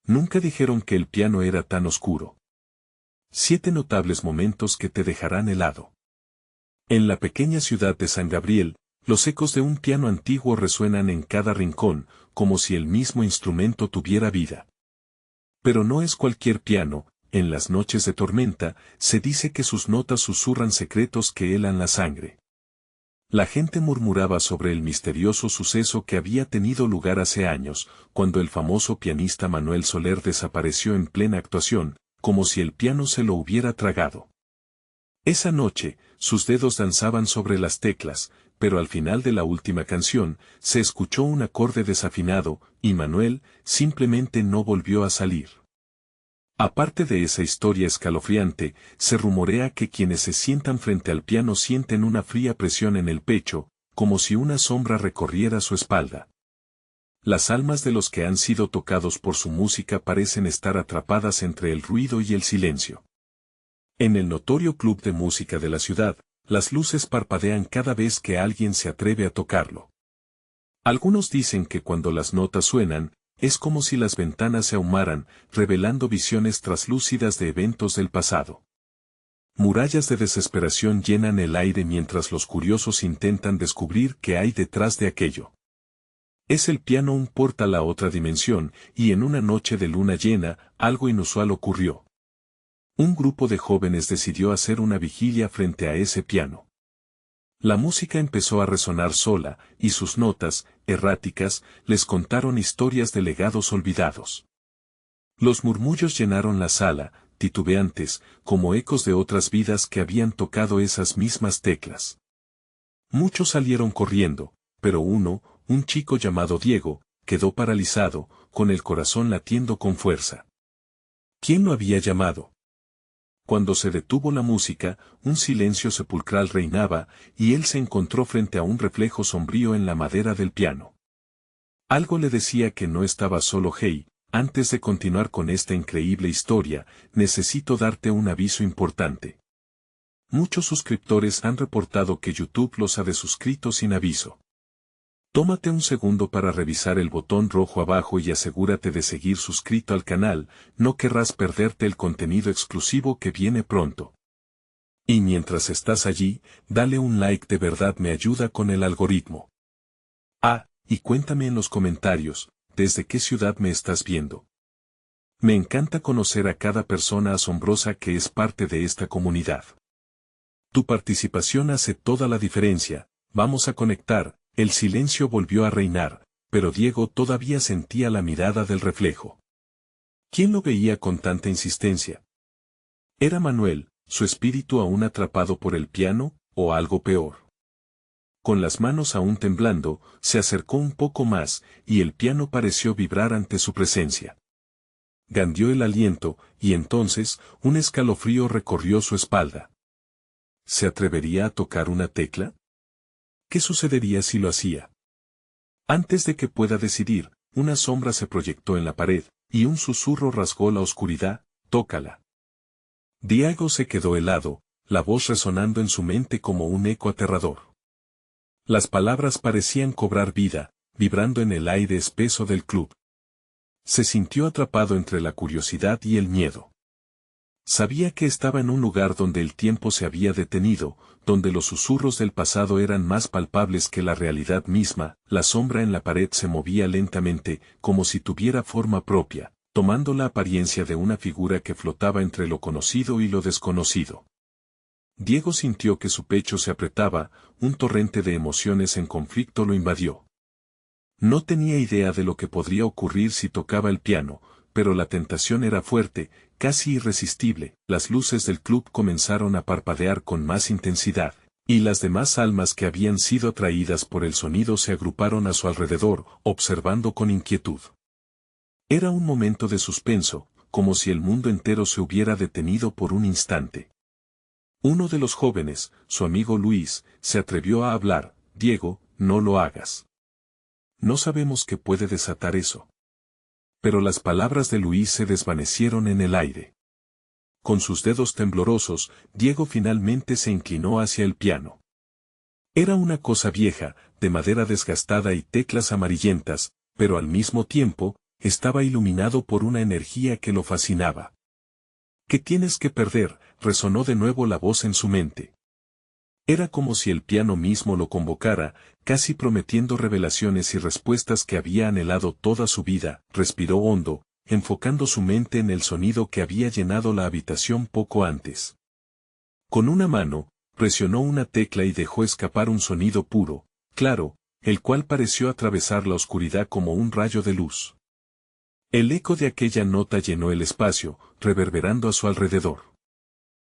Nunca dijeron que el piano era tan oscuro. 7 notables momentos que te dejarán helado. En la pequeña ciudad de San Gabriel, los ecos de un piano antiguo resuenan en cada rincón, como si el mismo instrumento tuviera vida. Pero no es cualquier piano. En las noches de tormenta, se dice que sus notas susurran secretos que helan la sangre. La gente murmuraba sobre el misterioso suceso que había tenido lugar hace años, cuando el famoso pianista Manuel Soler desapareció en plena actuación, como si el piano se lo hubiera tragado. Esa noche, sus dedos danzaban sobre las teclas, pero al final de la última canción, se escuchó un acorde desafinado, y Manuel simplemente no volvió a salir. Aparte de esa historia escalofriante, se rumorea que quienes se sientan frente al piano sienten una fría presión en el pecho, como si una sombra recorriera su espalda. Las almas de los que han sido tocados por su música parecen estar atrapadas entre el ruido y el silencio. En el notorio club de música de la ciudad, las luces parpadean cada vez que alguien se atreve a tocarlo. Algunos dicen que cuando las notas suenan, es como si las ventanas se ahumaran, revelando visiones traslúcidas de eventos del pasado. Murallas de desesperación llenan el aire mientras los curiosos intentan descubrir qué hay detrás de aquello. Es el piano un portal a otra dimensión, y en una noche de luna llena, algo inusual ocurrió. Un grupo de jóvenes decidió hacer una vigilia frente a ese piano. La música empezó a resonar sola, y sus notas, erráticas, les contaron historias de legados olvidados. Los murmullos llenaron la sala, titubeantes, como ecos de otras vidas que habían tocado esas mismas teclas. Muchos salieron corriendo, pero uno, un chico llamado Diego, quedó paralizado, con el corazón latiendo con fuerza. ¿Quién lo había llamado? Cuando se detuvo la música, un silencio sepulcral reinaba, y él se encontró frente a un reflejo sombrío en la madera del piano. Algo le decía que no estaba solo. Hey, antes de continuar con esta increíble historia, necesito darte un aviso importante. Muchos suscriptores han reportado que YouTube los ha desuscrito sin aviso. Tómate un segundo para revisar el botón rojo abajo y asegúrate de seguir suscrito al canal, no querrás perderte el contenido exclusivo que viene pronto. Y mientras estás allí, dale un like, de verdad me ayuda con el algoritmo. Y cuéntame en los comentarios, ¿desde qué ciudad me estás viendo? Me encanta conocer a cada persona asombrosa que es parte de esta comunidad. Tu participación hace toda la diferencia. Vamos a conectar. El silencio volvió a reinar, pero Diego todavía sentía la mirada del reflejo. ¿Quién lo veía con tanta insistencia? ¿Era Manuel, su espíritu aún atrapado por el piano, o algo peor? Con las manos aún temblando, se acercó un poco más, y el piano pareció vibrar ante su presencia. Gandió el aliento, y entonces, un escalofrío recorrió su espalda. ¿Se atrevería a tocar una tecla? ¿Qué sucedería si lo hacía? Antes de que pueda decidir, una sombra se proyectó en la pared, y un susurro rasgó la oscuridad: tócala. Diego se quedó helado, la voz resonando en su mente como un eco aterrador. Las palabras parecían cobrar vida, vibrando en el aire espeso del club. Se sintió atrapado entre la curiosidad y el miedo. Sabía que estaba en un lugar donde el tiempo se había detenido, donde los susurros del pasado eran más palpables que la realidad misma. La sombra en la pared se movía lentamente, como si tuviera forma propia, tomando la apariencia de una figura que flotaba entre lo conocido y lo desconocido. Diego sintió que su pecho se apretaba, un torrente de emociones en conflicto lo invadió. No tenía idea de lo que podría ocurrir si tocaba el piano, pero la tentación era fuerte, casi irresistible. Las luces del club comenzaron a parpadear con más intensidad, y las demás almas que habían sido atraídas por el sonido se agruparon a su alrededor, observando con inquietud. Era un momento de suspenso, como si el mundo entero se hubiera detenido por un instante. Uno de los jóvenes, su amigo Luis, se atrevió a hablar: Diego, no lo hagas. No sabemos qué puede desatar eso. Pero las palabras de Luis se desvanecieron en el aire. Con sus dedos temblorosos, Diego finalmente se inclinó hacia el piano. Era una cosa vieja, de madera desgastada y teclas amarillentas, pero al mismo tiempo, estaba iluminado por una energía que lo fascinaba. ¿Qué tienes que perder?, resonó de nuevo la voz en su mente. Era como si el piano mismo lo convocara, casi prometiendo revelaciones y respuestas que había anhelado toda su vida. Respiró hondo, enfocando su mente en el sonido que había llenado la habitación poco antes. Con una mano, presionó una tecla y dejó escapar un sonido puro, claro, el cual pareció atravesar la oscuridad como un rayo de luz. El eco de aquella nota llenó el espacio, reverberando a su alrededor.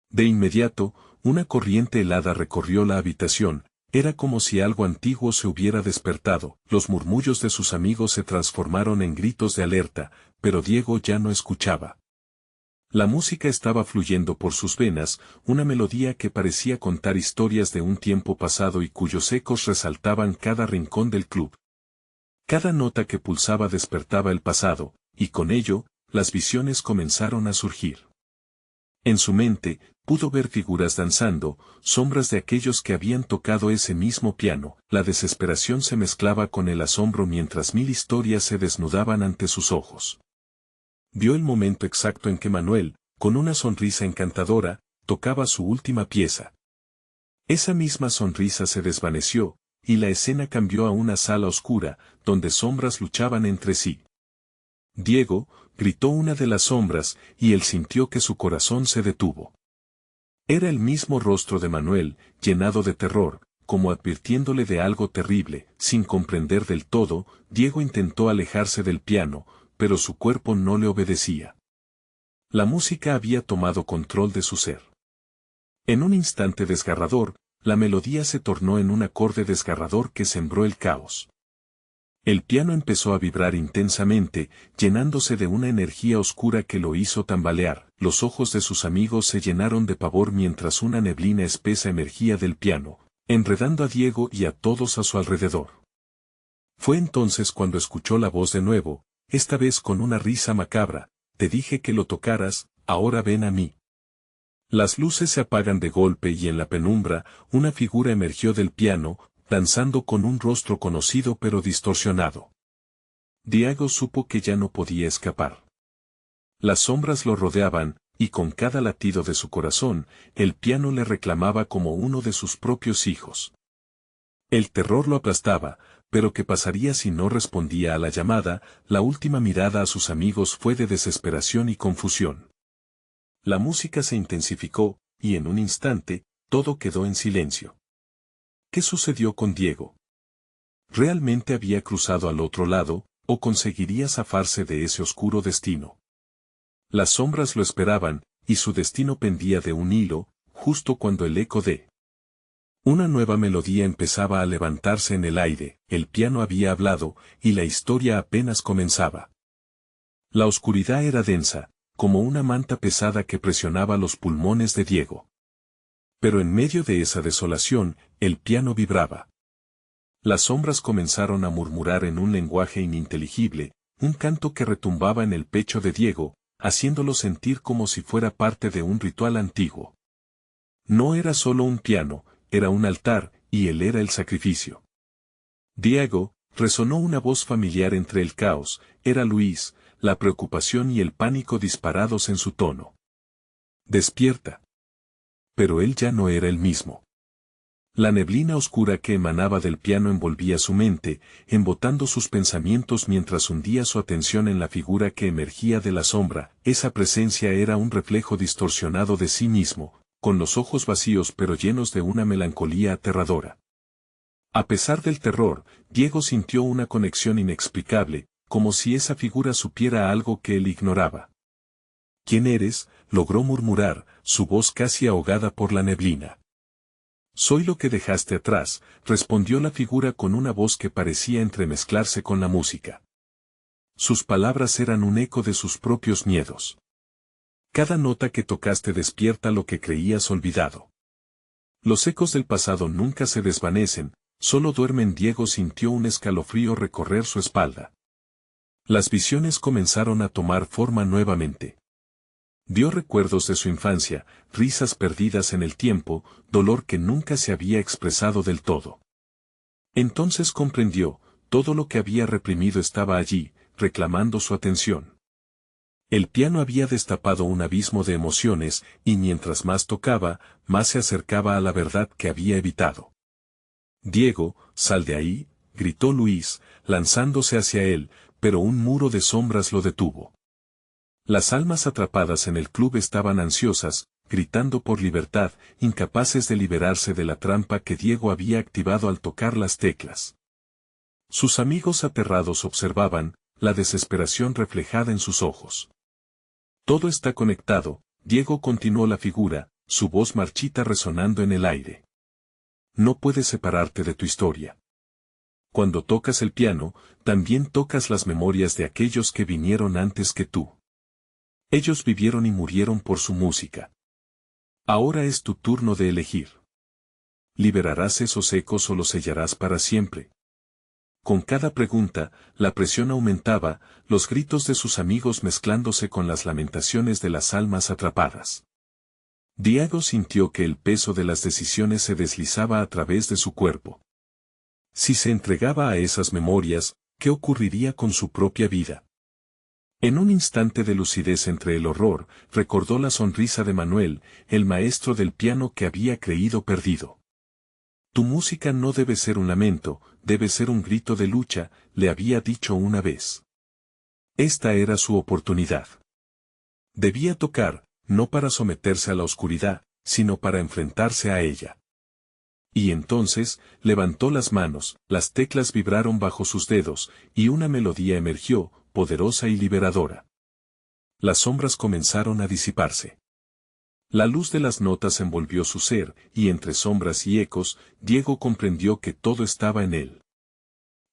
De inmediato, una corriente helada recorrió la habitación, era como si algo antiguo se hubiera despertado. Los murmullos de sus amigos se transformaron en gritos de alerta, pero Diego ya no escuchaba. La música estaba fluyendo por sus venas, una melodía que parecía contar historias de un tiempo pasado y cuyos ecos resaltaban cada rincón del club. Cada nota que pulsaba despertaba el pasado, y con ello, las visiones comenzaron a surgir. En su mente, pudo ver figuras danzando, sombras de aquellos que habían tocado ese mismo piano. La desesperación se mezclaba con el asombro mientras mil historias se desnudaban ante sus ojos. Vio el momento exacto en que Manuel, con una sonrisa encantadora, tocaba su última pieza. Esa misma sonrisa se desvaneció, y la escena cambió a una sala oscura, donde sombras luchaban entre sí. Diego, gritó una de las sombras, y él sintió que su corazón se detuvo. Era el mismo rostro de Manuel, llenado de terror, como advirtiéndole de algo terrible. Sin comprender del todo, Diego intentó alejarse del piano, pero su cuerpo no le obedecía. La música había tomado control de su ser. En un instante desgarrador, la melodía se tornó en un acorde desgarrador que sembró el caos. El piano empezó a vibrar intensamente, llenándose de una energía oscura que lo hizo tambalear. Los ojos de sus amigos se llenaron de pavor mientras una neblina espesa emergía del piano, enredando a Diego y a todos a su alrededor. Fue entonces cuando escuchó la voz de nuevo, esta vez con una risa macabra: «Te dije que lo tocaras, ahora ven a mí». Las luces se apagan de golpe y en la penumbra, una figura emergió del piano, danzando con un rostro conocido pero distorsionado. Diego supo que ya no podía escapar. Las sombras lo rodeaban, y con cada latido de su corazón, el piano le reclamaba como uno de sus propios hijos. El terror lo aplastaba, pero ¿qué pasaría si no respondía a la llamada? La última mirada a sus amigos fue de desesperación y confusión. La música se intensificó, y en un instante, todo quedó en silencio. ¿Qué sucedió con Diego? ¿Realmente había cruzado al otro lado, o conseguiría zafarse de ese oscuro destino? Las sombras lo esperaban, y su destino pendía de un hilo, justo cuando el eco de una nueva melodía empezaba a levantarse en el aire. El piano había hablado, y la historia apenas comenzaba. La oscuridad era densa, como una manta pesada que presionaba los pulmones de Diego. Pero en medio de esa desolación, el piano vibraba. Las sombras comenzaron a murmurar en un lenguaje ininteligible, un canto que retumbaba en el pecho de Diego, haciéndolo sentir como si fuera parte de un ritual antiguo. No era solo un piano, era un altar, y él era el sacrificio. «Diego», resonó una voz familiar entre el caos. Era Luis, la preocupación y el pánico disparados en su tono. «Despierta». Pero él ya no era el mismo. La neblina oscura que emanaba del piano envolvía su mente, embotando sus pensamientos mientras hundía su atención en la figura que emergía de la sombra. Esa presencia era un reflejo distorsionado de sí mismo, con los ojos vacíos pero llenos de una melancolía aterradora. A pesar del terror, Diego sintió una conexión inexplicable, como si esa figura supiera algo que él ignoraba. «¿Quién eres?», logró murmurar, su voz casi ahogada por la neblina. «Soy lo que dejaste atrás», respondió la figura con una voz que parecía entremezclarse con la música. Sus palabras eran un eco de sus propios miedos. «Cada nota que tocaste despierta lo que creías olvidado. Los ecos del pasado nunca se desvanecen, solo duermen». Diego sintió un escalofrío recorrer su espalda. Las visiones comenzaron a tomar forma nuevamente. Vio recuerdos de su infancia, risas perdidas en el tiempo, dolor que nunca se había expresado del todo. Entonces comprendió, todo lo que había reprimido estaba allí, reclamando su atención. El piano había destapado un abismo de emociones, y mientras más tocaba, más se acercaba a la verdad que había evitado. «Diego, sal de ahí», gritó Luis, lanzándose hacia él, pero un muro de sombras lo detuvo. Las almas atrapadas en el club estaban ansiosas, gritando por libertad, incapaces de liberarse de la trampa que Diego había activado al tocar las teclas. Sus amigos aterrados observaban, la desesperación reflejada en sus ojos. «Todo está conectado», Diego continuó la figura, su voz marchita resonando en el aire. «No puedes separarte de tu historia. Cuando tocas el piano, también tocas las memorias de aquellos que vinieron antes que tú. Ellos vivieron y murieron por su música. Ahora es tu turno de elegir. ¿Liberarás esos ecos o los sellarás para siempre?» Con cada pregunta, la presión aumentaba, los gritos de sus amigos mezclándose con las lamentaciones de las almas atrapadas. Diego sintió que el peso de las decisiones se deslizaba a través de su cuerpo. Si se entregaba a esas memorias, ¿qué ocurriría con su propia vida? En un instante de lucidez entre el horror, recordó la sonrisa de Manuel, el maestro del piano que había creído perdido. «Tu música no debe ser un lamento, debe ser un grito de lucha», le había dicho una vez. Esta era su oportunidad. Debía tocar, no para someterse a la oscuridad, sino para enfrentarse a ella. Y entonces, levantó las manos, las teclas vibraron bajo sus dedos, y una melodía emergió, poderosa y liberadora. Las sombras comenzaron a disiparse. La luz de las notas envolvió su ser, y entre sombras y ecos, Diego comprendió que todo estaba en él.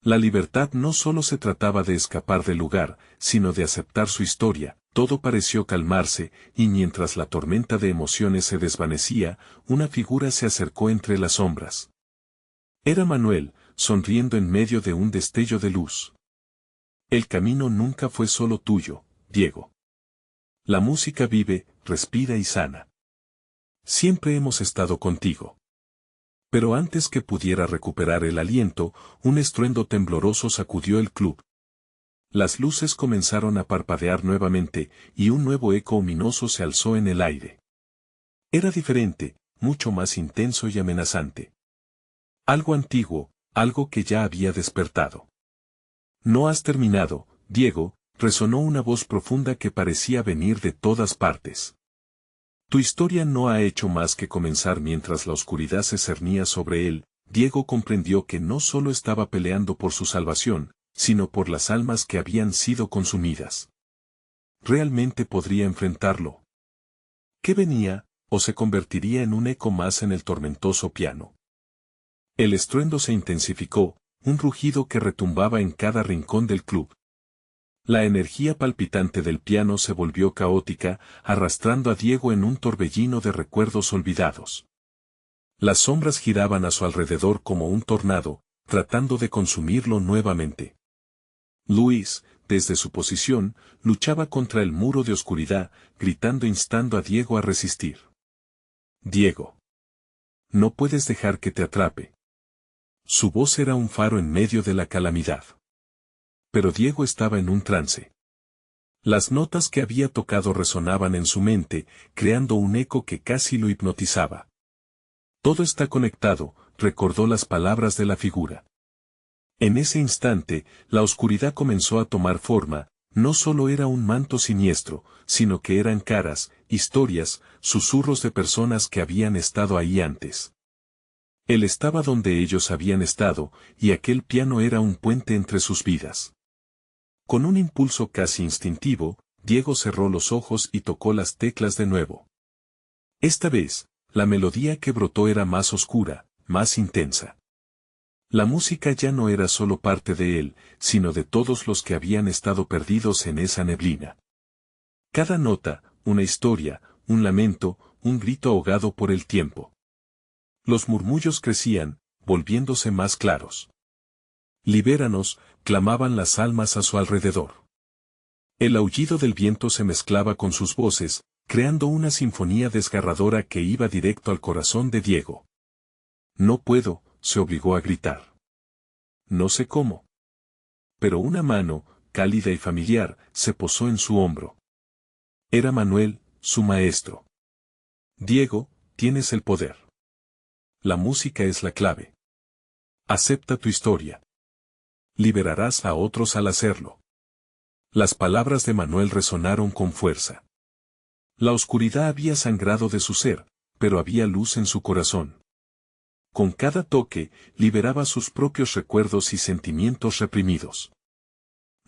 La libertad no solo se trataba de escapar del lugar, sino de aceptar su historia. Todo pareció calmarse, y mientras la tormenta de emociones se desvanecía, una figura se acercó entre las sombras. Era Manuel, sonriendo en medio de un destello de luz. «El camino nunca fue solo tuyo, Diego. La música vive, respira y sana. Siempre hemos estado contigo». Pero antes que pudiera recuperar el aliento, un estruendo tembloroso sacudió el club. Las luces comenzaron a parpadear nuevamente, y un nuevo eco ominoso se alzó en el aire. Era diferente, mucho más intenso y amenazante. Algo antiguo, algo que ya había despertado. «No has terminado, Diego», resonó una voz profunda que parecía venir de todas partes. «Tu historia no ha hecho más que comenzar». Mientras la oscuridad se cernía sobre él, Diego comprendió que no solo estaba peleando por su salvación, sino por las almas que habían sido consumidas. ¿Realmente podría enfrentarlo? ¿Qué venía, o se convertiría en un eco más en el tormentoso piano? El estruendo se intensificó, un rugido que retumbaba en cada rincón del club. La energía palpitante del piano se volvió caótica, arrastrando a Diego en un torbellino de recuerdos olvidados. Las sombras giraban a su alrededor como un tornado, tratando de consumirlo nuevamente. Luis, desde su posición, luchaba contra el muro de oscuridad, gritando, instando a Diego a resistir. «Diego. No puedes dejar que te atrape». Su voz era un faro en medio de la calamidad. Pero Diego estaba en un trance. Las notas que había tocado resonaban en su mente, creando un eco que casi lo hipnotizaba. «Todo está conectado», recordó las palabras de la figura. En ese instante, la oscuridad comenzó a tomar forma, no solo era un manto siniestro, sino que eran caras, historias, susurros de personas que habían estado ahí antes. Él estaba donde ellos habían estado, y aquel piano era un puente entre sus vidas. Con un impulso casi instintivo, Diego cerró los ojos y tocó las teclas de nuevo. Esta vez, la melodía que brotó era más oscura, más intensa. La música ya no era solo parte de él, sino de todos los que habían estado perdidos en esa neblina. Cada nota, una historia, un lamento, un grito ahogado por el tiempo. Los murmullos crecían, volviéndose más claros. «Libéranos», clamaban las almas a su alrededor. El aullido del viento se mezclaba con sus voces, creando una sinfonía desgarradora que iba directo al corazón de Diego. «No puedo», se obligó a gritar. «No sé cómo». Pero una mano, cálida y familiar, se posó en su hombro. Era Manuel, su maestro. Diego, tienes el poder. La música es la clave. Acepta tu historia. Liberarás a otros al hacerlo. Las palabras de Manuel resonaron con fuerza. La oscuridad había sangrado de su ser, pero había luz en su corazón. Con cada toque, liberaba sus propios recuerdos y sentimientos reprimidos.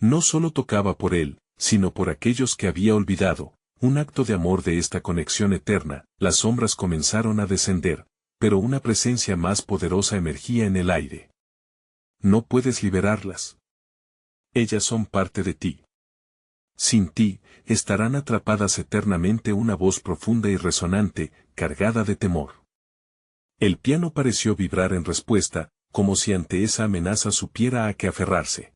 No solo tocaba por él, sino por aquellos que había olvidado, un acto de amor de esta conexión eterna. Las sombras comenzaron a descender, pero una presencia más poderosa emergía en el aire. No puedes liberarlas. Ellas son parte de ti. Sin ti, estarán atrapadas eternamente. Una voz profunda y resonante, cargada de temor. El piano pareció vibrar en respuesta, como si ante esa amenaza supiera a qué aferrarse.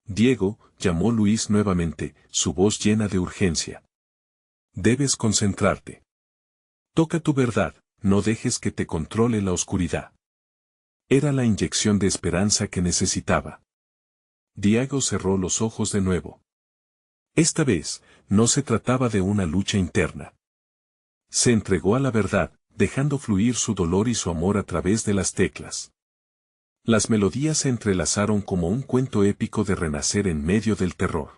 Diego, llamó Luis nuevamente, su voz llena de urgencia. Debes concentrarte. Toca tu verdad, no dejes que te controle la oscuridad. Era la inyección de esperanza que necesitaba. Diego cerró los ojos de nuevo. Esta vez, no se trataba de una lucha interna. Se entregó a la verdad, dejando fluir su dolor y su amor a través de las teclas. Las melodías se entrelazaron como un cuento épico de renacer en medio del terror.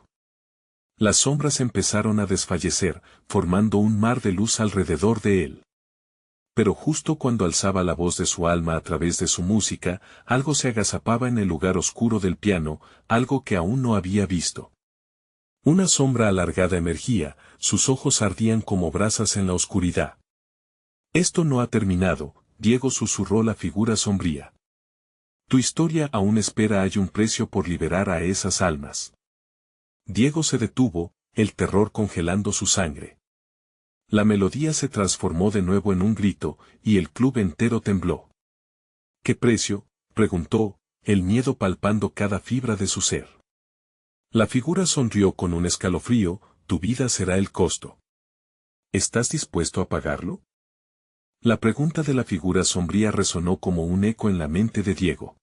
Las sombras empezaron a desfallecer, formando un mar de luz alrededor de él. Pero justo cuando alzaba la voz de su alma a través de su música, algo se agazapaba en el lugar oscuro del piano, algo que aún no había visto. Una sombra alargada emergía, sus ojos ardían como brasas en la oscuridad. Esto no ha terminado, Diego, susurró la figura sombría. Tu historia aún espera, hay un precio por liberar a esas almas. Diego se detuvo, el terror congelando su sangre. La melodía se transformó de nuevo en un grito, y el club entero tembló. ¿Qué precio?, preguntó, el miedo palpando cada fibra de su ser. La figura sonrió con un escalofrío, tu vida será el costo. ¿Estás dispuesto a pagarlo? La pregunta de la figura sombría resonó como un eco en la mente de Diego.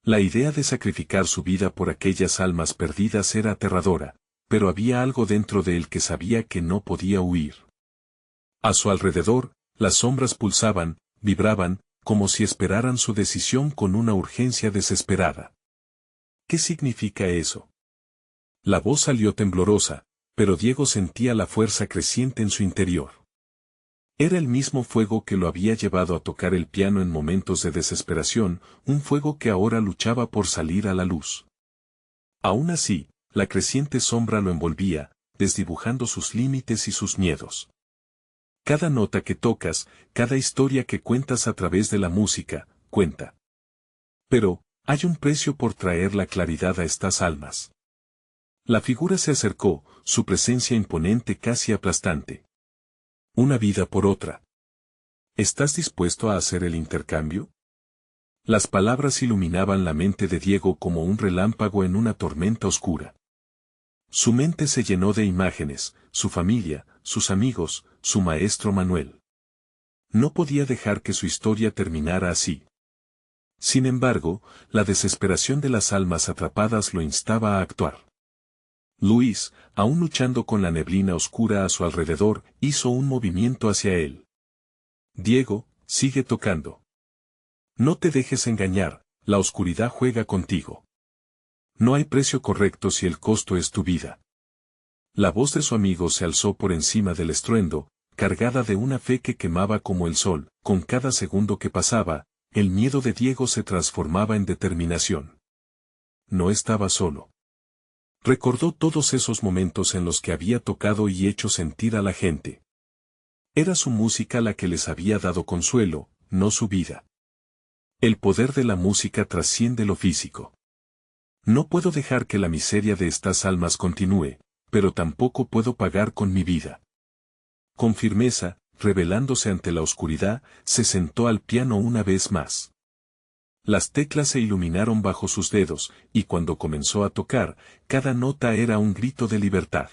La idea de sacrificar su vida por aquellas almas perdidas era aterradora, pero había algo dentro de él que sabía que no podía huir. A su alrededor, las sombras pulsaban, vibraban, como si esperaran su decisión con una urgencia desesperada. ¿Qué significa eso? La voz salió temblorosa, pero Diego sentía la fuerza creciente en su interior. Era el mismo fuego que lo había llevado a tocar el piano en momentos de desesperación, un fuego que ahora luchaba por salir a la luz. Aún así, la creciente sombra lo envolvía, desdibujando sus límites y sus miedos. Cada nota que tocas, cada historia que cuentas a través de la música, cuenta. Pero, hay un precio por traer la claridad a estas almas. La figura se acercó, su presencia imponente casi aplastante. Una vida por otra. ¿Estás dispuesto a hacer el intercambio? Las palabras iluminaban la mente de Diego como un relámpago en una tormenta oscura. Su mente se llenó de imágenes, su familia, sus amigos, su maestro Manuel. No podía dejar que su historia terminara así. Sin embargo, la desesperación de las almas atrapadas lo instaba a actuar. Luis, aún luchando con la neblina oscura a su alrededor, hizo un movimiento hacia él. Diego, sigue tocando. No te dejes engañar, la oscuridad juega contigo. No hay precio correcto si el costo es tu vida. La voz de su amigo se alzó por encima del estruendo, cargada de una fe que quemaba como el sol. Con cada segundo que pasaba, el miedo de Diego se transformaba en determinación. No estaba solo. Recordó todos esos momentos en los que había tocado y hecho sentir a la gente. Era su música la que les había dado consuelo, no su vida. El poder de la música trasciende lo físico. No puedo dejar que la miseria de estas almas continúe, pero tampoco puedo pagar con mi vida. Con firmeza, rebelándose ante la oscuridad, se sentó al piano una vez más. Las teclas se iluminaron bajo sus dedos, y cuando comenzó a tocar, cada nota era un grito de libertad.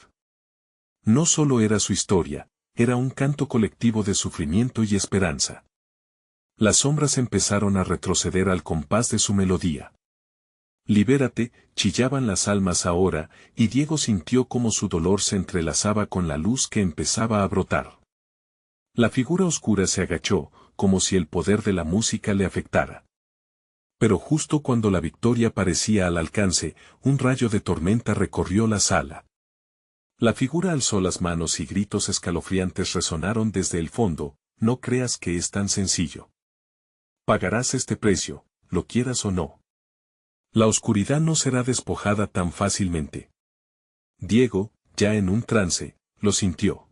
No solo era su historia, era un canto colectivo de sufrimiento y esperanza. Las sombras empezaron a retroceder al compás de su melodía. Libérate, chillaban las almas ahora, y Diego sintió cómo su dolor se entrelazaba con la luz que empezaba a brotar. La figura oscura se agachó, como si el poder de la música le afectara. Pero justo cuando la victoria parecía al alcance, un rayo de tormenta recorrió la sala. La figura alzó las manos y gritos escalofriantes resonaron desde el fondo: no creas que es tan sencillo. Pagarás este precio, lo quieras o no. La oscuridad no será despojada tan fácilmente. Diego, ya en un trance, lo sintió.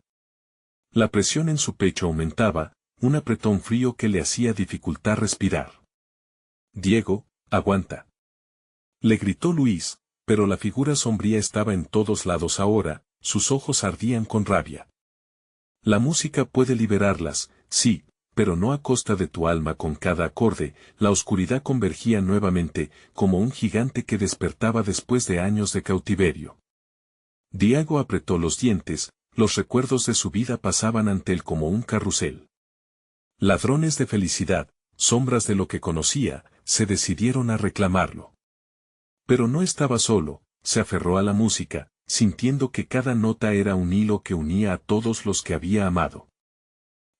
La presión en su pecho aumentaba, un apretón frío que le hacía dificultar respirar. Diego, aguanta. Le gritó Luis, pero la figura sombría estaba en todos lados ahora, sus ojos ardían con rabia. La música puede liberarlas, sí, pero no a costa de tu alma. Con cada acorde, la oscuridad convergía nuevamente, como un gigante que despertaba después de años de cautiverio. Diego apretó los dientes, los recuerdos de su vida pasaban ante él como un carrusel. Ladrones de felicidad, sombras de lo que conocía, se decidieron a reclamarlo. Pero no estaba solo, se aferró a la música, sintiendo que cada nota era un hilo que unía a todos los que había amado.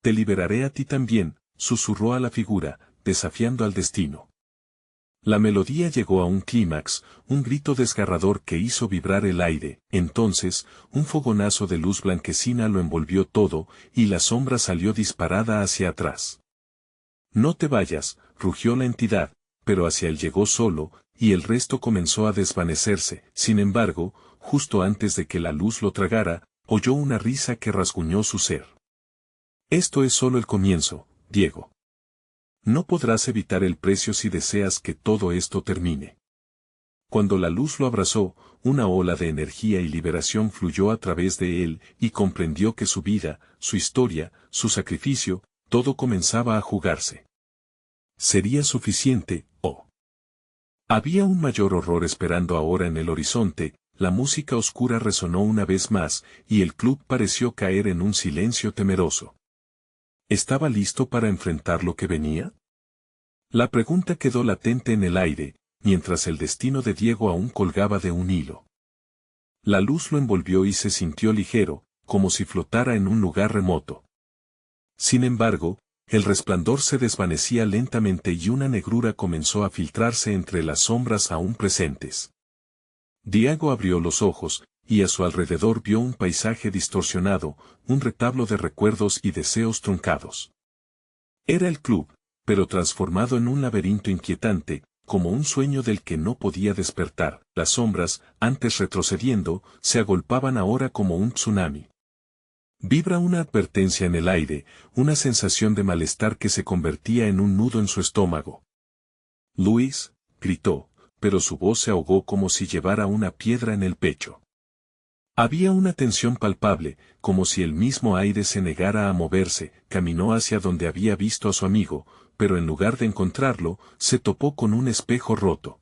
Te liberaré a ti también, susurró a la figura, desafiando al destino. La melodía llegó a un clímax, un grito desgarrador que hizo vibrar el aire. Entonces, un fogonazo de luz blanquecina lo envolvió todo, y la sombra salió disparada hacia atrás. No te vayas, rugió la entidad, pero hacia él llegó solo, y el resto comenzó a desvanecerse. Sin embargo, justo antes de que la luz lo tragara, oyó una risa que rasguñó su ser. Esto es solo el comienzo, Diego. No podrás evitar el precio si deseas que todo esto termine. Cuando la luz lo abrazó, una ola de energía y liberación fluyó a través de él, y comprendió que su vida, su historia, su sacrificio, todo comenzaba a jugarse. ¿Sería suficiente, o? Había un mayor horror esperando ahora en el horizonte. La música oscura resonó una vez más, y el club pareció caer en un silencio temeroso. ¿Estaba listo para enfrentar lo que venía? La pregunta quedó latente en el aire, mientras el destino de Diego aún colgaba de un hilo. La luz lo envolvió y se sintió ligero, como si flotara en un lugar remoto. Sin embargo, el resplandor se desvanecía lentamente y una negrura comenzó a filtrarse entre las sombras aún presentes. Diego abrió los ojos, y a su alrededor vio un paisaje distorsionado, un retablo de recuerdos y deseos truncados. Era el club, pero transformado en un laberinto inquietante, como un sueño del que no podía despertar. Las sombras, antes retrocediendo, se agolpaban ahora como un tsunami. Vibra una advertencia en el aire, una sensación de malestar que se convertía en un nudo en su estómago. Luis, gritó, pero su voz se ahogó como si llevara una piedra en el pecho. Había una tensión palpable, como si el mismo aire se negara a moverse. Caminó hacia donde había visto a su amigo, pero en lugar de encontrarlo, se topó con un espejo roto.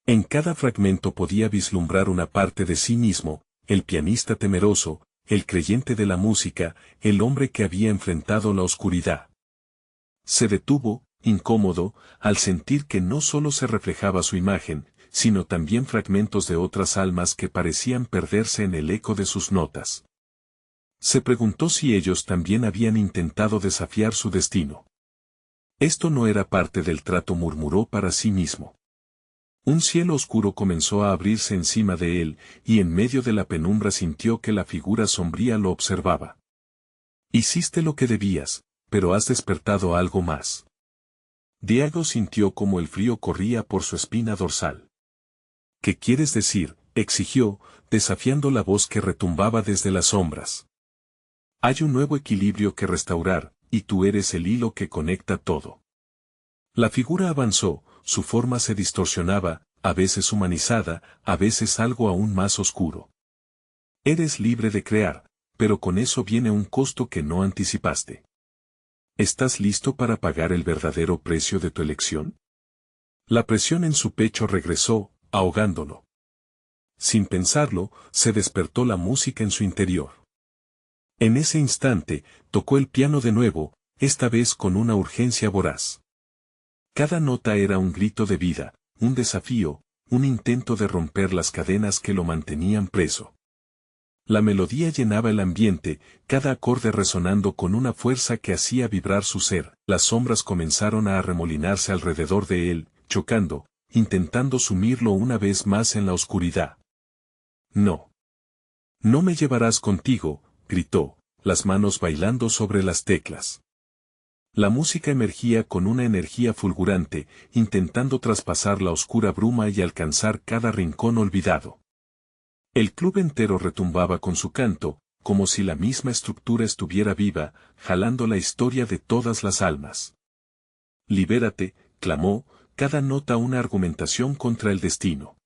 En cada fragmento podía vislumbrar una parte de sí mismo: el pianista temeroso, el creyente de la música, el hombre que había enfrentado la oscuridad. Se detuvo, incómodo, al sentir que no solo se reflejaba su imagen, sino también fragmentos de otras almas que parecían perderse en el eco de sus notas. Se preguntó si ellos también habían intentado desafiar su destino. Esto no era parte del trato, murmuró para sí mismo. Un cielo oscuro comenzó a abrirse encima de él, y en medio de la penumbra sintió que la figura sombría lo observaba. Hiciste lo que debías, pero has despertado algo más. Diego sintió como el frío corría por su espina dorsal. ¿Qué quieres decir?, exigió, desafiando la voz que retumbaba desde las sombras. Hay un nuevo equilibrio que restaurar, y tú eres el hilo que conecta todo. La figura avanzó, su forma se distorsionaba, a veces humanizada, a veces algo aún más oscuro. Eres libre de crear, pero con eso viene un costo que no anticipaste. ¿Estás listo para pagar el verdadero precio de tu elección? La presión en su pecho regresó, ahogándolo. Sin pensarlo, se despertó la música en su interior. En ese instante, tocó el piano de nuevo, esta vez con una urgencia voraz. Cada nota era un grito de vida, un desafío, un intento de romper las cadenas que lo mantenían preso. La melodía llenaba el ambiente, cada acorde resonando con una fuerza que hacía vibrar su ser. Las sombras comenzaron a arremolinarse alrededor de él, chocando, intentando sumirlo una vez más en la oscuridad. No. No me llevarás contigo, gritó, las manos bailando sobre las teclas. La música emergía con una energía fulgurante, intentando traspasar la oscura bruma y alcanzar cada rincón olvidado. El club entero retumbaba con su canto, como si la misma estructura estuviera viva, jalando la historia de todas las almas. Libérate, clamó, cada nota una argumentación contra el destino.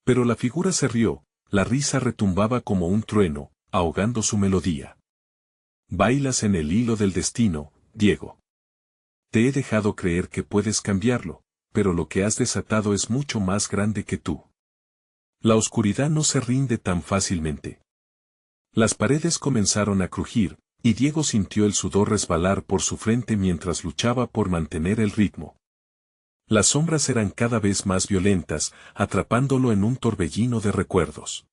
Pero la figura se rió, la risa retumbaba como un trueno, ahogando su melodía. Bailas en el hilo del destino, Diego. Te he dejado creer que puedes cambiarlo, pero lo que has desatado es mucho más grande que tú. La oscuridad no se rinde tan fácilmente. Las paredes comenzaron a crujir, y Diego sintió el sudor resbalar por su frente mientras luchaba por mantener el ritmo. Las sombras eran cada vez más violentas, atrapándolo en un torbellino de recuerdos.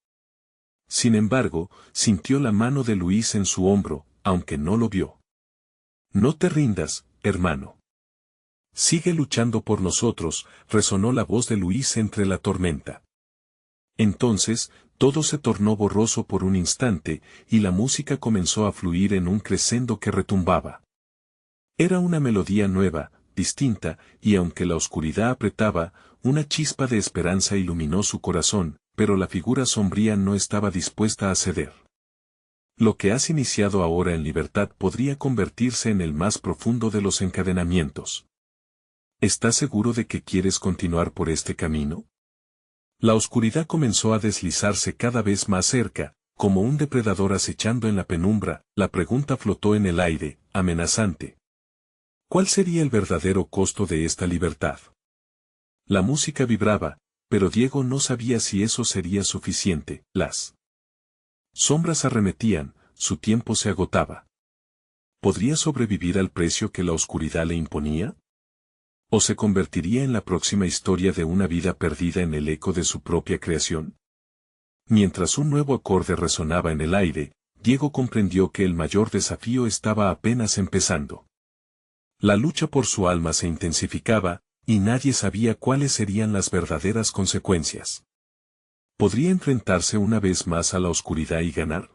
Sin embargo, sintió la mano de Luis en su hombro, aunque no lo vio. No te rindas, hermano. Sigue luchando por nosotros, resonó la voz de Luis entre la tormenta. Entonces, todo se tornó borroso por un instante, y la música comenzó a fluir en un crescendo que retumbaba. Era una melodía nueva, distinta, y aunque la oscuridad apretaba, una chispa de esperanza iluminó su corazón, pero la figura sombría no estaba dispuesta a ceder. Lo que has iniciado ahora en libertad podría convertirse en el más profundo de los encadenamientos. ¿Estás seguro de que quieres continuar por este camino? La oscuridad comenzó a deslizarse cada vez más cerca, como un depredador acechando en la penumbra. La pregunta flotó en el aire, amenazante. ¿Cuál sería el verdadero costo de esta libertad? La música vibraba, pero Diego no sabía si eso sería suficiente. Las sombras arremetían, su tiempo se agotaba. ¿Podría sobrevivir al precio que la oscuridad le imponía? ¿O se convertiría en la próxima historia de una vida perdida en el eco de su propia creación? Mientras un nuevo acorde resonaba en el aire, Diego comprendió que el mayor desafío estaba apenas empezando. La lucha por su alma se intensificaba, y nadie sabía cuáles serían las verdaderas consecuencias. ¿Podría enfrentarse una vez más a la oscuridad y ganar?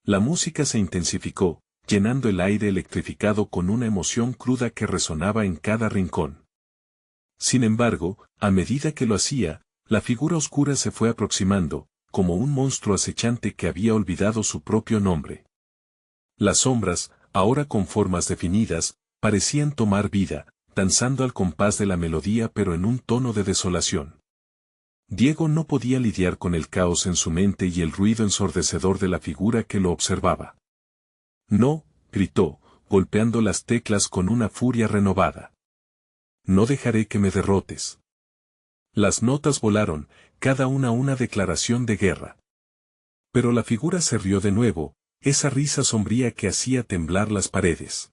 La música se intensificó, llenando el aire electrificado con una emoción cruda que resonaba en cada rincón. Sin embargo, a medida que lo hacía, la figura oscura se fue aproximando, como un monstruo acechante que había olvidado su propio nombre. Las sombras, ahora con formas definidas, parecían tomar vida, danzando al compás de la melodía pero en un tono de desolación. Diego no podía lidiar con el caos en su mente y el ruido ensordecedor de la figura que lo observaba. No, gritó, golpeando las teclas con una furia renovada. No dejaré que me derrotes. Las notas volaron, cada una declaración de guerra. Pero la figura se rió de nuevo, esa risa sombría que hacía temblar las paredes.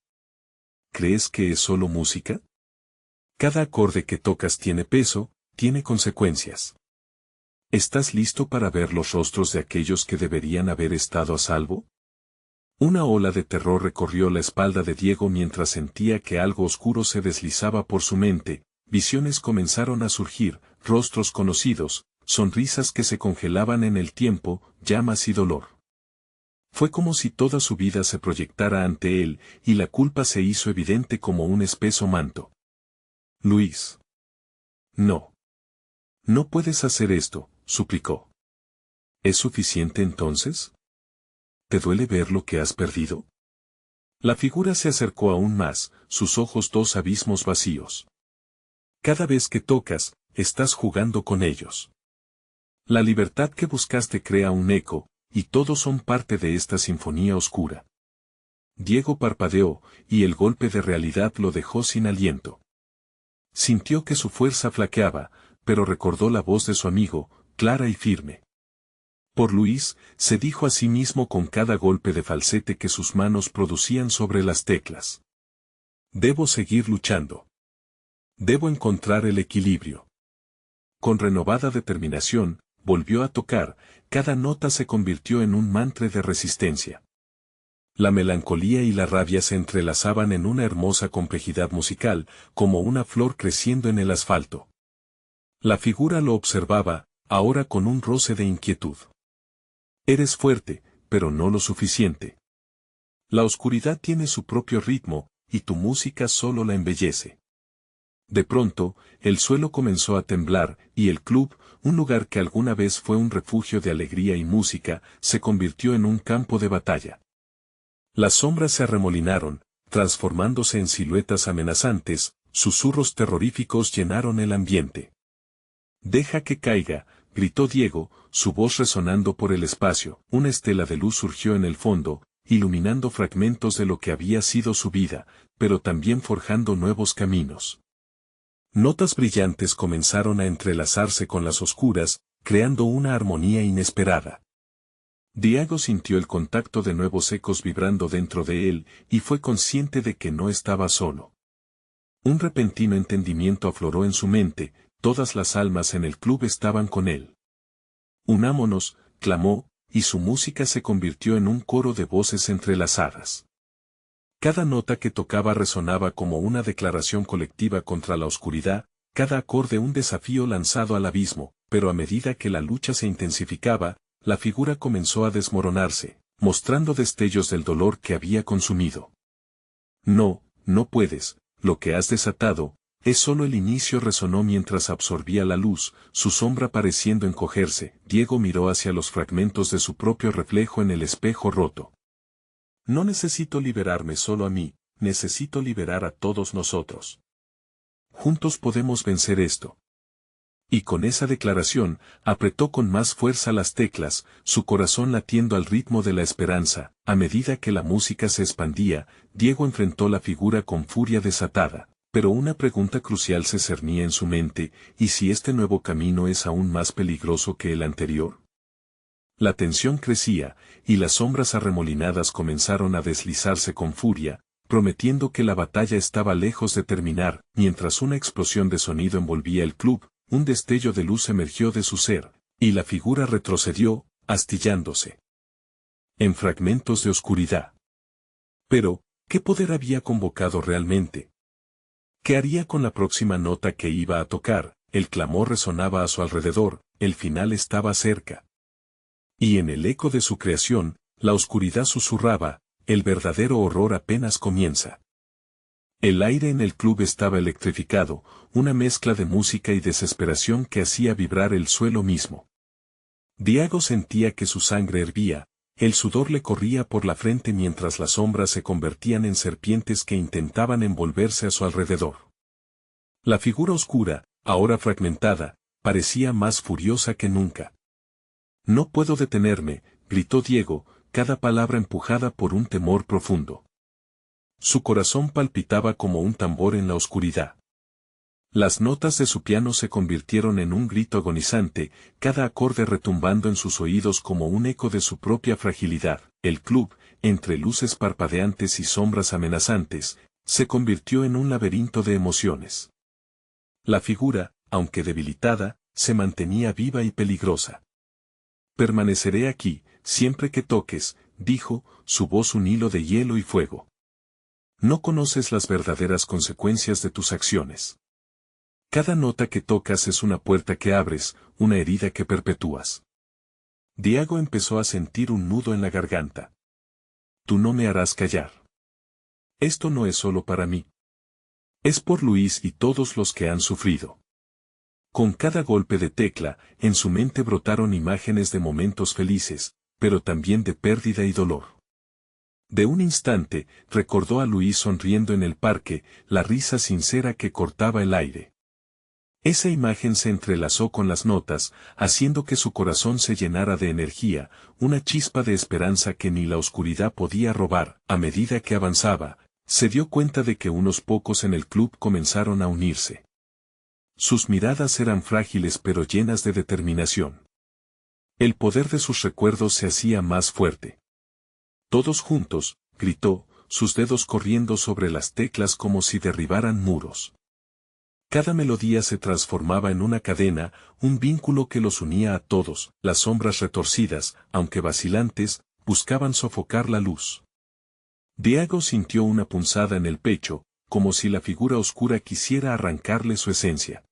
¿Crees que es solo música? Cada acorde que tocas tiene peso, tiene consecuencias. ¿Estás listo para ver los rostros de aquellos que deberían haber estado a salvo? Una ola de terror recorrió la espalda de Diego mientras sentía que algo oscuro se deslizaba por su mente, visiones comenzaron a surgir, rostros conocidos, sonrisas que se congelaban en el tiempo, llamas y dolor. Fue como si toda su vida se proyectara ante él, y la culpa se hizo evidente como un espeso manto. Luis. No. No puedes hacer esto, suplicó. ¿Es suficiente entonces? ¿Te duele ver lo que has perdido? La figura se acercó aún más, sus ojos dos abismos vacíos. Cada vez que tocas, estás jugando con ellos. La libertad que buscaste crea un eco, y todos son parte de esta sinfonía oscura. Diego parpadeó, y el golpe de realidad lo dejó sin aliento. Sintió que su fuerza flaqueaba, pero recordó la voz de su amigo, clara y firme. Por Luis, se dijo a sí mismo con cada golpe de falsete que sus manos producían sobre las teclas. Debo seguir luchando. Debo encontrar el equilibrio. con renovada determinación, volvió a tocar, cada nota se convirtió en un mantra de resistencia. La melancolía y la rabia se entrelazaban en una hermosa complejidad musical, como una flor creciendo en el asfalto. La figura lo observaba, ahora con un roce de inquietud. Eres fuerte, pero no lo suficiente. La oscuridad tiene su propio ritmo, y tu música solo la embellece. De pronto, el suelo comenzó a temblar, y el club, un lugar que alguna vez fue un refugio de alegría y música, se convirtió en un campo de batalla. Las sombras se arremolinaron, transformándose en siluetas amenazantes, susurros terroríficos llenaron el ambiente. «Deja que caiga», gritó Diego, su voz resonando por el espacio. Una estela de luz surgió en el fondo, iluminando fragmentos de lo que había sido su vida, pero también forjando nuevos caminos. Notas brillantes comenzaron a entrelazarse con las oscuras, creando una armonía inesperada. Diego sintió el contacto de nuevos ecos vibrando dentro de él, y fue consciente de que no estaba solo. Un repentino entendimiento afloró en su mente, todas las almas en el club estaban con él. «Unámonos», clamó, y su música se convirtió en un coro de voces entrelazadas. Cada nota que tocaba resonaba como una declaración colectiva contra la oscuridad, cada acorde un desafío lanzado al abismo, pero a medida que la lucha se intensificaba, la figura comenzó a desmoronarse, mostrando destellos del dolor que había consumido. «No, no puedes, lo que has desatado, es solo el inicio», resonó mientras absorbía la luz, su sombra pareciendo encogerse. Diego miró hacia los fragmentos de su propio reflejo en el espejo roto. «No necesito liberarme solo a mí, necesito liberar a todos nosotros. Juntos podemos vencer esto». Y con esa declaración, apretó con más fuerza las teclas, su corazón latiendo al ritmo de la esperanza. A medida que la música se expandía, Diego enfrentó la figura con furia desatada, pero una pregunta crucial se cernía en su mente: ¿y si este nuevo camino es aún más peligroso que el anterior? La tensión crecía, y las sombras arremolinadas comenzaron a deslizarse con furia, prometiendo que la batalla estaba lejos de terminar. Mientras una explosión de sonido envolvía el club, un destello de luz emergió de su ser, y la figura retrocedió, astillándose en fragmentos de oscuridad. Pero, ¿qué poder había convocado realmente? ¿Qué haría con la próxima nota que iba a tocar? El clamor resonaba a su alrededor, el final estaba cerca. Y en el eco de su creación, la oscuridad susurraba: el verdadero horror apenas comienza. El aire en el club estaba electrificado, una mezcla de música y desesperación que hacía vibrar el suelo mismo. Diego sentía que su sangre hervía, el sudor le corría por la frente mientras las sombras se convertían en serpientes que intentaban envolverse a su alrededor. La figura oscura, ahora fragmentada, parecía más furiosa que nunca. «No puedo detenerme», gritó Diego, cada palabra empujada por un temor profundo. Su corazón palpitaba como un tambor en la oscuridad. Las notas de su piano se convirtieron en un grito agonizante, cada acorde retumbando en sus oídos como un eco de su propia fragilidad. El club, entre luces parpadeantes y sombras amenazantes, se convirtió en un laberinto de emociones. La figura, aunque debilitada, se mantenía viva y peligrosa. «Permaneceré aquí, siempre que toques», dijo, su voz un hilo de hielo y fuego. «No conoces las verdaderas consecuencias de tus acciones. Cada nota que tocas es una puerta que abres, una herida que perpetúas». Diego empezó a sentir un nudo en la garganta. «Tú no me harás callar. Esto no es solo para mí. Es por Luis y todos los que han sufrido». Con cada golpe de tecla, en su mente brotaron imágenes de momentos felices, pero también de pérdida y dolor. De un instante, recordó a Luis sonriendo en el parque, la risa sincera que cortaba el aire. Esa imagen se entrelazó con las notas, haciendo que su corazón se llenara de energía, una chispa de esperanza que ni la oscuridad podía robar. A medida que avanzaba, se dio cuenta de que unos pocos en el club comenzaron a unirse. Sus miradas eran frágiles pero llenas de determinación. El poder de sus recuerdos se hacía más fuerte. «Todos juntos», gritó, sus dedos corriendo sobre las teclas como si derribaran muros. Cada melodía se transformaba en una cadena, un vínculo que los unía a todos. Las sombras retorcidas, aunque vacilantes, buscaban sofocar la luz. Diego sintió una punzada en el pecho, como si la figura oscura quisiera arrancarle su esencia.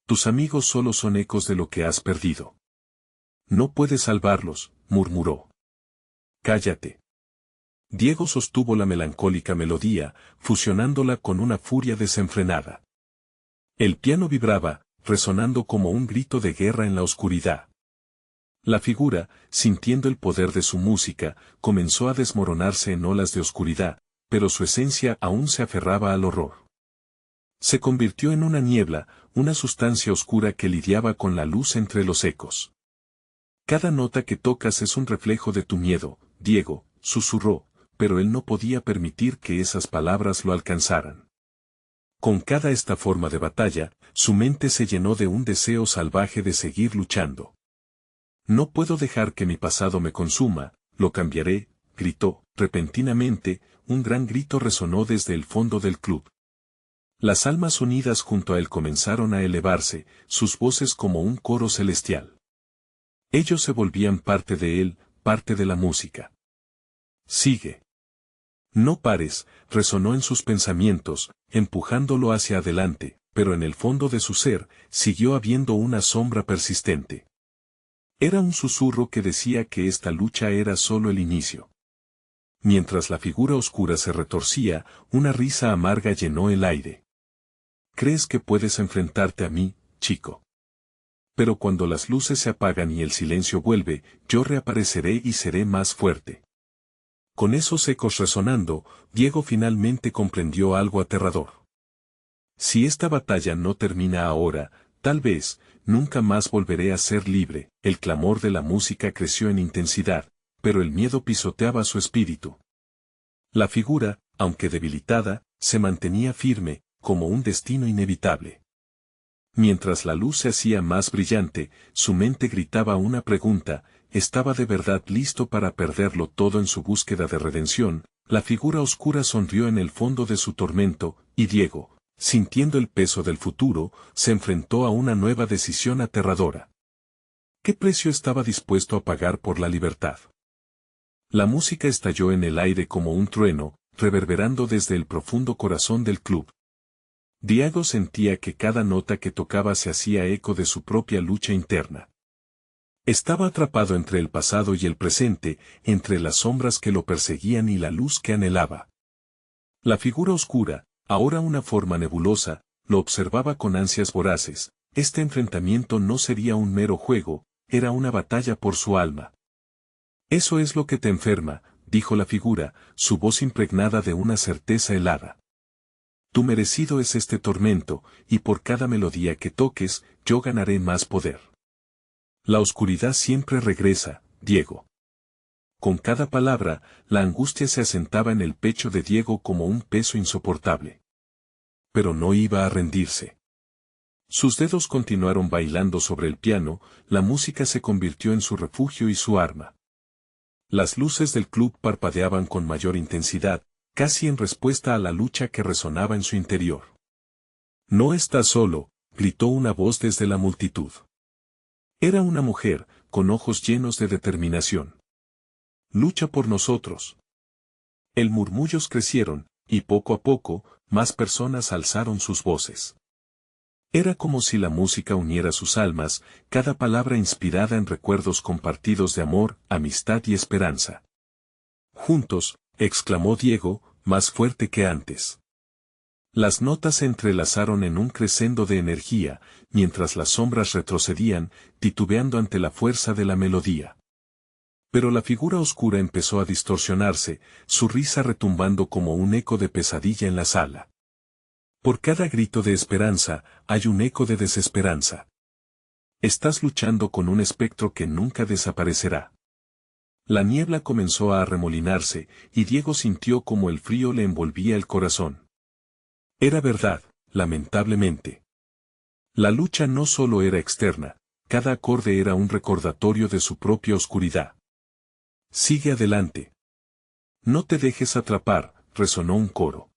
Tus amigos solo son ecos de lo que has perdido. No puedes salvarlos, murmuró. Cállate. Diego sostuvo la melancólica melodía, fusionándola con una furia desenfrenada. El piano vibraba, resonando como un grito de guerra en la oscuridad. La figura, sintiendo el poder de su música, comenzó a desmoronarse en olas de oscuridad, pero su esencia aún se aferraba al horror. Se convirtió en una niebla, una sustancia oscura que lidiaba con la luz entre los ecos. Cada nota que tocas es un reflejo de tu miedo, Diego, susurró, pero él no podía permitir que esas palabras lo alcanzaran. Con cada esta forma de batalla, su mente se llenó de un deseo salvaje de seguir luchando. No puedo dejar que mi pasado me consuma, lo cambiaré, gritó. Repentinamente, un gran grito resonó desde el fondo del club. Las almas unidas junto a él comenzaron a elevarse, sus voces como un coro celestial. Ellos se volvían parte de él, parte de la música. Sigue. No pares, resonó en sus pensamientos, empujándolo hacia adelante, pero en el fondo de su ser, siguió habiendo una sombra persistente. Era un susurro que decía que esta lucha era solo el inicio. Mientras la figura oscura se retorcía, una risa amarga llenó el aire. ¿Crees que puedes enfrentarte a mí, chico? Pero cuando las luces se apagan y el silencio vuelve, yo reapareceré y seré más fuerte. Con esos ecos resonando, Diego finalmente comprendió algo aterrador. Si esta batalla no termina ahora, tal vez, nunca más volveré a ser libre. El clamor de la música creció en intensidad, pero el miedo pisoteaba su espíritu. La figura, aunque debilitada, se mantenía firme, como un destino inevitable. Mientras la luz se hacía más brillante, su mente gritaba una pregunta: ¿estaba de verdad listo para perderlo todo en su búsqueda de redención? La figura oscura sonrió en el fondo de su tormento, y Diego, sintiendo el peso del futuro, se enfrentó a una nueva decisión aterradora. ¿Qué precio estaba dispuesto a pagar por la libertad? La música estalló en el aire como un trueno, reverberando desde el profundo corazón del club. Diego sentía que cada nota que tocaba se hacía eco de su propia lucha interna. Estaba atrapado entre el pasado y el presente, entre las sombras que lo perseguían y la luz que anhelaba. La figura oscura, ahora una forma nebulosa, lo observaba con ansias voraces. Este enfrentamiento no sería un mero juego, era una batalla por su alma. Eso es lo que te enferma, dijo la figura, su voz impregnada de una certeza helada. Tu merecido es este tormento, y por cada melodía que toques, yo ganaré más poder. La oscuridad siempre regresa, Diego. Con cada palabra, la angustia se asentaba en el pecho de Diego como un peso insoportable. Pero no iba a rendirse. Sus dedos continuaron bailando sobre el piano, la música se convirtió en su refugio y su arma. Las luces del club parpadeaban con mayor intensidad, casi en respuesta a la lucha que resonaba en su interior. No estás solo, gritó una voz desde la multitud. Era una mujer, con ojos llenos de determinación. Lucha por nosotros. El murmullos crecieron, y poco a poco, más personas alzaron sus voces. Era como si la música uniera sus almas, cada palabra inspirada en recuerdos compartidos de amor, amistad y esperanza. Juntos, exclamó Diego, más fuerte que antes. Las notas se entrelazaron en un crescendo de energía, mientras las sombras retrocedían, titubeando ante la fuerza de la melodía. Pero la figura oscura empezó a distorsionarse, su risa retumbando como un eco de pesadilla en la sala. Por cada grito de esperanza, hay un eco de desesperanza. Estás luchando con un espectro que nunca desaparecerá. La niebla comenzó a arremolinarse, y Diego sintió como el frío le envolvía el corazón. Era verdad, lamentablemente. La lucha no solo era externa, cada acorde era un recordatorio de su propia oscuridad. Sigue adelante. No te dejes atrapar, resonó un coro.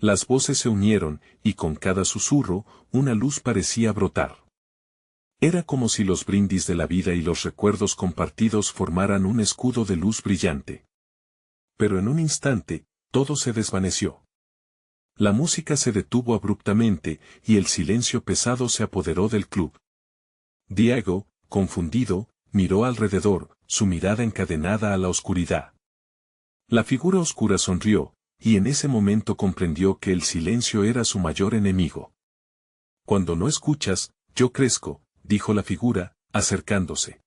Las voces se unieron, y con cada susurro, una luz parecía brotar. Era como si los brindis de la vida y los recuerdos compartidos formaran un escudo de luz brillante. Pero en un instante, todo se desvaneció. La música se detuvo abruptamente, y el silencio pesado se apoderó del club. Diego, confundido, miró alrededor, su mirada encadenada a la oscuridad. La figura oscura sonrió, y en ese momento comprendió que el silencio era su mayor enemigo. Cuando no escuchas, yo crezco, dijo la figura, acercándose.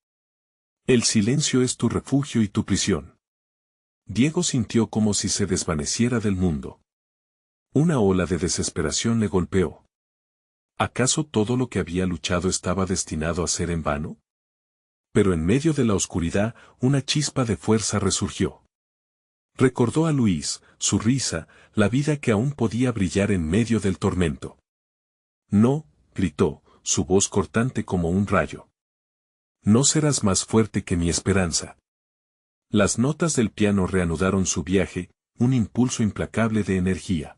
El silencio es tu refugio y tu prisión. Diego sintió como si se desvaneciera del mundo. Una ola de desesperación le golpeó. ¿Acaso todo lo que había luchado estaba destinado a ser en vano? Pero en medio de la oscuridad, una chispa de fuerza resurgió. Recordó a Luis, su risa, la vida que aún podía brillar en medio del tormento. No, gritó, su voz cortante como un rayo. No serás más fuerte que mi esperanza. Las notas del piano reanudaron su viaje, un impulso implacable de energía.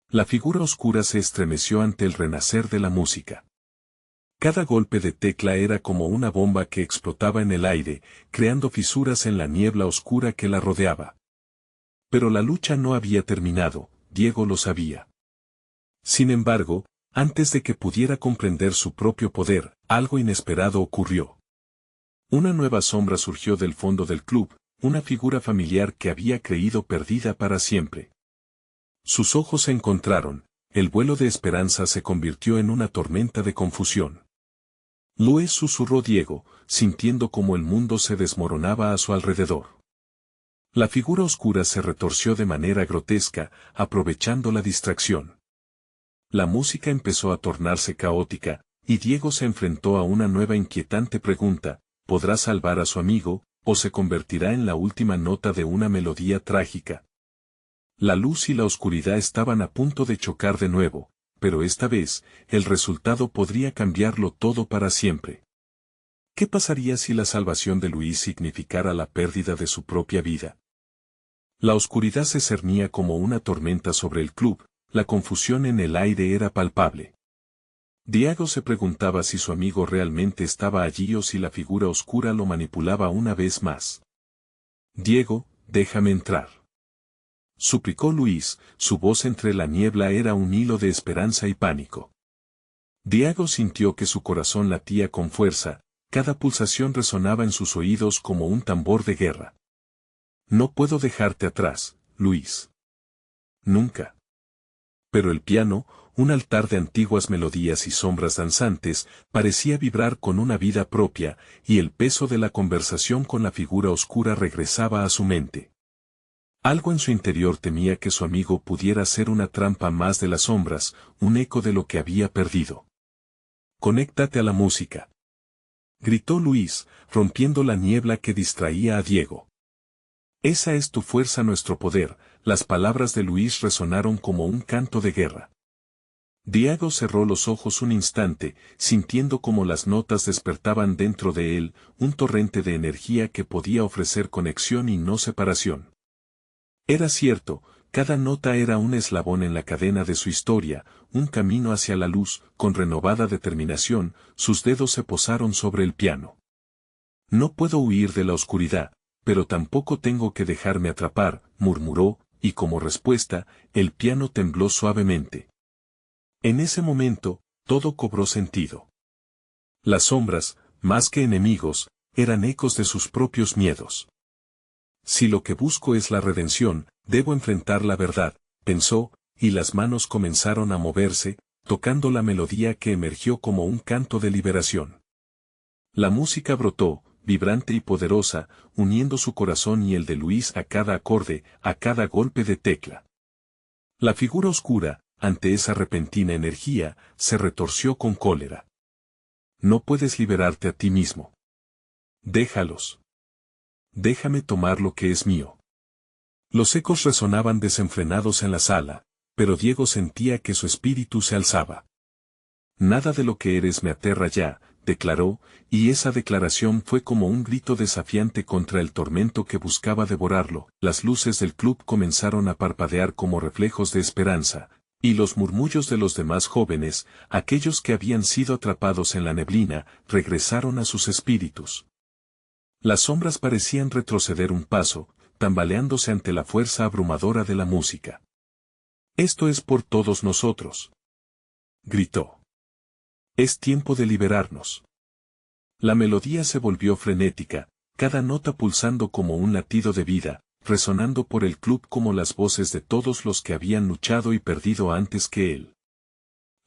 La figura oscura se estremeció ante el renacer de la música. Cada golpe de tecla era como una bomba que explotaba en el aire, creando fisuras en la niebla oscura que la rodeaba. Pero la lucha no había terminado, Diego lo sabía. Sin embargo, antes de que pudiera comprender su propio poder, algo inesperado ocurrió. Una nueva sombra surgió del fondo del club, una figura familiar que había creído perdida para siempre. Sus ojos se encontraron, el vuelo de esperanza se convirtió en una tormenta de confusión. Luis, susurró Diego, sintiendo como el mundo se desmoronaba a su alrededor. La figura oscura se retorció de manera grotesca, aprovechando la distracción. La música empezó a tornarse caótica, y Diego se enfrentó a una nueva inquietante pregunta: ¿podrá salvar a su amigo, o se convertirá en la última nota de una melodía trágica? La luz y la oscuridad estaban a punto de chocar de nuevo, pero esta vez, el resultado podría cambiarlo todo para siempre. ¿Qué pasaría si la salvación de Luis significara la pérdida de su propia vida? La oscuridad se cernía como una tormenta sobre el club, la confusión en el aire era palpable. Diego se preguntaba si su amigo realmente estaba allí o si la figura oscura lo manipulaba una vez más. Diego, déjame entrar. Suplicó Luis, su voz entre la niebla era un hilo de esperanza y pánico. Diego sintió que su corazón latía con fuerza, cada pulsación resonaba en sus oídos como un tambor de guerra. No puedo dejarte atrás, Luis. Nunca. Pero el piano, un altar de antiguas melodías y sombras danzantes, parecía vibrar con una vida propia, y el peso de la conversación con la figura oscura regresaba a su mente. Algo en su interior temía que su amigo pudiera ser una trampa más de las sombras, un eco de lo que había perdido. Conéctate a la música. Gritó Luis, rompiendo la niebla que distraía a Diego. Esa es tu fuerza, nuestro poder. Las palabras de Luis resonaron como un canto de guerra. Diego cerró los ojos un instante, sintiendo como las notas despertaban dentro de él, un torrente de energía que podía ofrecer conexión y no separación. Era cierto, cada nota era un eslabón en la cadena de su historia, un camino hacia la luz. Con renovada determinación, sus dedos se posaron sobre el piano. No puedo huir de la oscuridad, pero tampoco tengo que dejarme atrapar, murmuró, y como respuesta, el piano tembló suavemente. En ese momento, todo cobró sentido. Las sombras, más que enemigos, eran ecos de sus propios miedos. Si lo que busco es la redención, debo enfrentar la verdad, pensó, y las manos comenzaron a moverse, tocando la melodía que emergió como un canto de liberación. La música brotó, vibrante y poderosa, uniendo su corazón y el de Luis a cada acorde, a cada golpe de tecla. La figura oscura, ante esa repentina energía, se retorció con cólera. No puedes liberarte a ti mismo. Déjalos. Déjame tomar lo que es mío. Los ecos resonaban desenfrenados en la sala, pero Diego sentía que su espíritu se alzaba. Nada de lo que eres me aterra ya, declaró, y esa declaración fue como un grito desafiante contra el tormento que buscaba devorarlo. Las luces del club comenzaron a parpadear como reflejos de esperanza, y los murmullos de los demás jóvenes, aquellos que habían sido atrapados en la neblina, regresaron a sus espíritus. Las sombras parecían retroceder un paso, tambaleándose ante la fuerza abrumadora de la música. «Esto es por todos nosotros», gritó. «Es tiempo de liberarnos». La melodía se volvió frenética, cada nota pulsando como un latido de vida, resonando por el club como las voces de todos los que habían luchado y perdido antes que él.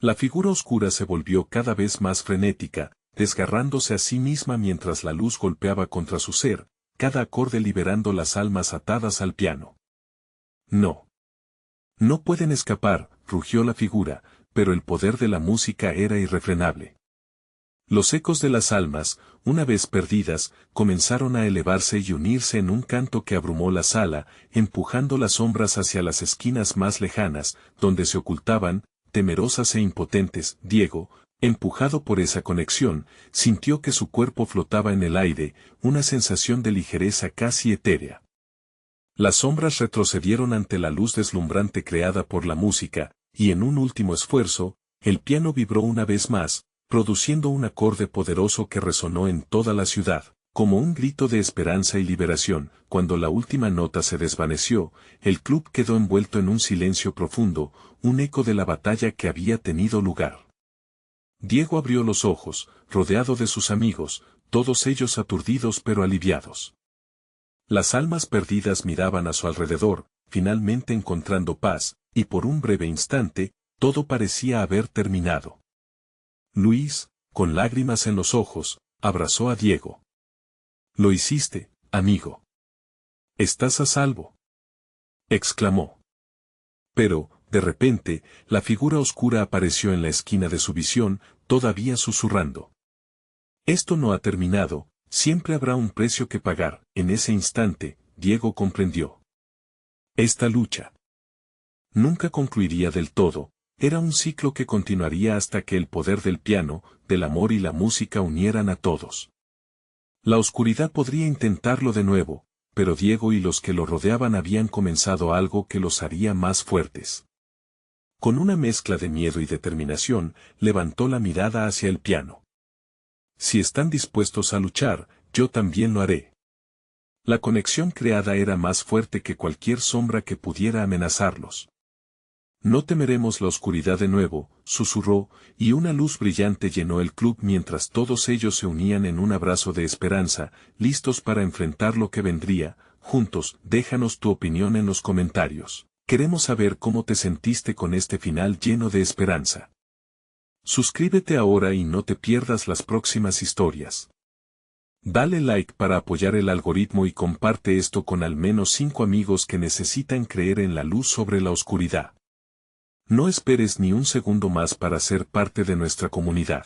La figura oscura se volvió cada vez más frenética, desgarrándose a sí misma mientras la luz golpeaba contra su ser, cada acorde liberando las almas atadas al piano. «No. No pueden escapar», rugió la figura, pero el poder de la música era irrefrenable. Los ecos de las almas, una vez perdidas, comenzaron a elevarse y unirse en un canto que abrumó la sala, empujando las sombras hacia las esquinas más lejanas, donde se ocultaban, temerosas e impotentes. Diego, empujado por esa conexión, sintió que su cuerpo flotaba en el aire, una sensación de ligereza casi etérea. Las sombras retrocedieron ante la luz deslumbrante creada por la música, y en un último esfuerzo, el piano vibró una vez más, produciendo un acorde poderoso que resonó en toda la ciudad, como un grito de esperanza y liberación. Cuando la última nota se desvaneció, el club quedó envuelto en un silencio profundo, un eco de la batalla que había tenido lugar. Diego abrió los ojos, rodeado de sus amigos, todos ellos aturdidos pero aliviados. Las almas perdidas miraban a su alrededor, finalmente encontrando paz, y por un breve instante, todo parecía haber terminado. Luis, con lágrimas en los ojos, abrazó a Diego. «Lo hiciste, amigo. Estás a salvo», exclamó. Pero, de repente, la figura oscura apareció en la esquina de su visión, todavía susurrando. «Esto no ha terminado, siempre habrá un precio que pagar». En ese instante, Diego comprendió. Esta lucha nunca concluiría del todo. Era un ciclo que continuaría hasta que el poder del piano, del amor y la música unieran a todos. La oscuridad podría intentarlo de nuevo, pero Diego y los que lo rodeaban habían comenzado algo que los haría más fuertes. Con una mezcla de miedo y determinación, levantó la mirada hacia el piano. «Si están dispuestos a luchar, yo también lo haré». La conexión creada era más fuerte que cualquier sombra que pudiera amenazarlos. «No temeremos la oscuridad de nuevo», susurró, y una luz brillante llenó el club mientras todos ellos se unían en un abrazo de esperanza, listos para enfrentar lo que vendría. Juntos, déjanos tu opinión en los comentarios. Queremos saber cómo te sentiste con este final lleno de esperanza. Suscríbete ahora y no te pierdas las próximas historias. Dale like para apoyar el algoritmo y comparte esto con al menos 5 amigos que necesitan creer en la luz sobre la oscuridad. No esperes ni un segundo más para ser parte de nuestra comunidad.